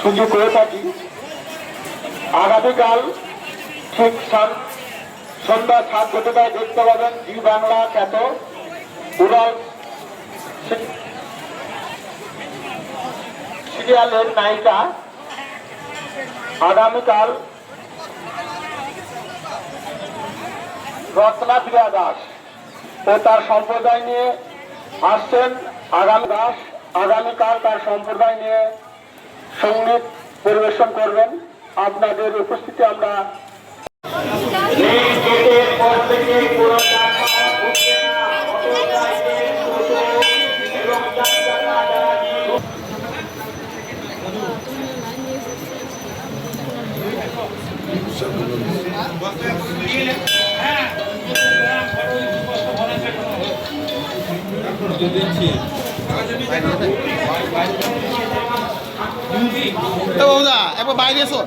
পুজো করে থাকি। আগামীকাল ঠিক সন্ধ্যা 7:00টায় দেখতে পাবেন জি বাংলা খ্যাত উড়াল সিরিয়ালের নায়িকা আগামীকাল রত্না প্রিয়া দাস ও তার সম্প্রদায় নিয়ে আসছেন। আগামীকাল তার সম্প্রদায় নিয়ে সঙ্গীত পরিবেশন করবেন। আপনাদের উপস্থিতি আমরা বাবুদা একবার বাইরে এসো।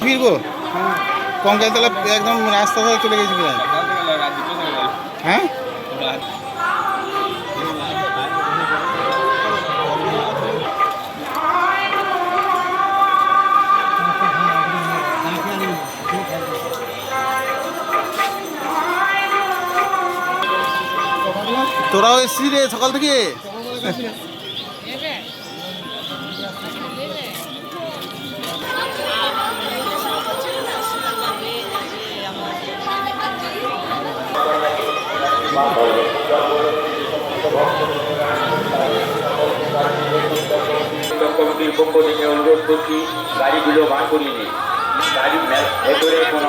ফিরবো কঙ্কালতলা একদম রাস্তা ধরে চলে গেছি প্রায়। হ্যাঁ তোরাও এসছিস রে সকাল থেকে? কমিটির পক্ষ থেকে অনুরোধ করছি গাড়িগুলো বার করিয়ে নিন। গাড়ির ভেতরে কোনো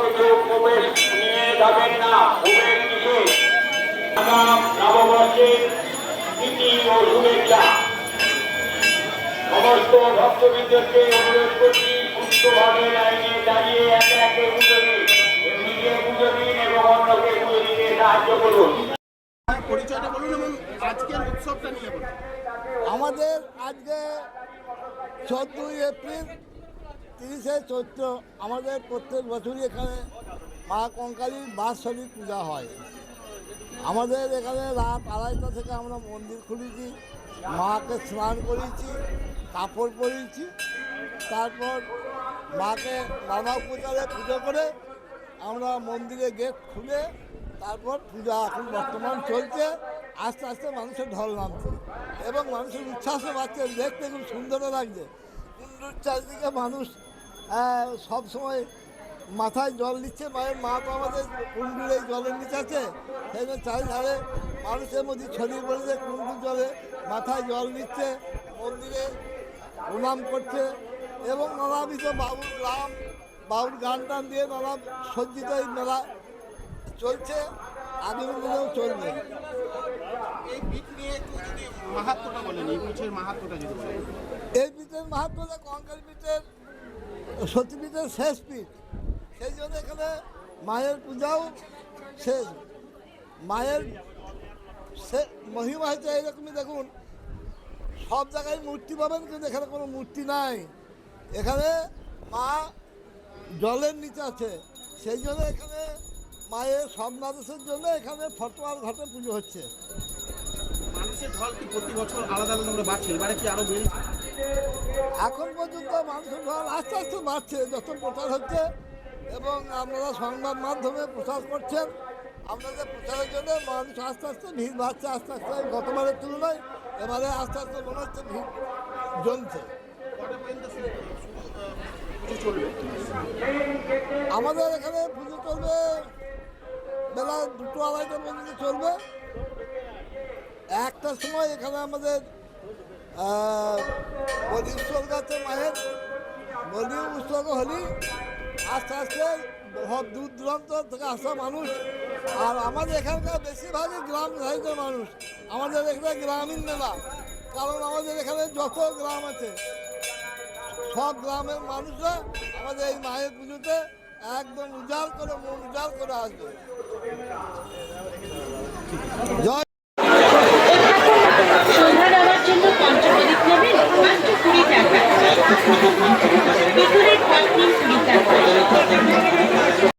কিছু প্রবেশ নিয়ে যাবেন না। প্রবেশ নিষেধ। নববর্ষের প্রীতি ও শুভেচ্ছা। সমস্ত ভক্তবৃন্দকে অনুরোধ করছি সুস্থভাবে লাইনে দাঁড়িয়ে একে একে পুজো দিন। নিজে পুজো দিন এবং অন্যকে পুজো দিতে সাহায্য করুন। পরিচয়টা বলুন এবং আজকের উৎসবটা নিয়ে বলুন। আমাদের আজকে 14ই এপ্রিল 30শে চৈত্র আমাদের প্রত্যেক বছরই এখানে মা কঙ্কালীর বাৎসরিক পূজা হয়। আমাদের এখানে রাত 2:30 থেকে আমরা মন্দির খুলেছি, মাকে স্নান করিয়েছি, কাপড় পরিয়েছি, তারপর মাকে নানা উপচারে পুজো করে আমরা মন্দিরে গেট খুলে তারপর পূজা এখন বর্তমান চলছে। আস্তে আস্তে মানুষের ঢল নামছে এবং মানুষের উচ্ছ্বাসও বাড়ছে, দেখতে খুব সুন্দরও লাগছে। কুণ্ডুর চারিদিকে মানুষ সব সময় মাথায় জল নিচ্ছে, মায়ের মা তো আমাদের কুণ্ডুর এই জলের নিচে আছে, সেই জন্য চারিধারে মানুষের মধ্যে ছড়িয়ে পড়েছে, কুলকুল জলে মাথায় জল নিচ্ছে, মন্দিরে প্রণাম করছে এবং নানাবিধ বাউল গান টান দিয়ে নানা সজ্জিত এই মেলা চলছে, আগামী দিনেও চলবে। এই পিঠ নিয়ে একটু যদি মাহাত্ম্যটা বলেন, এই পিঠের মাহাত্ম্যটা যদি বলেন। এই পিঠের মাহাত্ম্যটা কঙ্কাল পিঠের সতীপীঠের শেষ পিঠ, সেই জন্য এখানে মায়ের পূজাও শেষ। মায়ের মহিমা হচ্ছে এইরকমই, দেখুন সব জায়গায় মূর্তি পাবেন কিন্তু এখানে কোনো মূর্তি নাই, এখানে মা জলের নিচে আছে, সেই জন্য এখানে মায়ের স্বপ্নাদেশের জন্য এখানে ফটোয়ার ঘাটে পুজো হচ্ছে। মানুষের ঢল কি প্রতি বছর আলাদা আলাদা করে বাড়ছে, এবারে কি আরো বেড়েছে? এখন পর্যন্ত মানুষের ঢল আস্তে আস্তে বাড়ছে, যত প্রচার হচ্ছে এবং আপনারা সংবাদ মাধ্যমে প্রচার করছেন, আপনাদের প্রচারের জন্য মানুষ আস্তে আস্তে ভিড় বাড়ছে, আস্তে আস্তে গতবারের তুলনায় এবারে আস্তে আস্তে মনে হচ্ছে ভিড় জমছে। কটা পর্যন্ত পুজো চলবে? আমাদের এখানে পুজো চলবে বেলা 2টো 2:30 পর্যন্ত চলবে। একটার সময় এখানে আমাদের বলি উৎসর্গ আছে, মায়ের বলি উৎসর্গ হলি আস্তে আস্তে সব দূর দূরান্ত থেকে আসা মানুষ, আর আমাদের এখানকার বেশিরভাগই গ্রাম সাইডের মানুষ, আমাদের এখানে গ্রামীণ মেলা, কারণ আমাদের এখানে যত গ্রাম আছে সব গ্রামের মানুষরা আমাদের এই মায়ের পুজোতে একদম উজাড় করে, মন উজাড় করে আসবে। জয়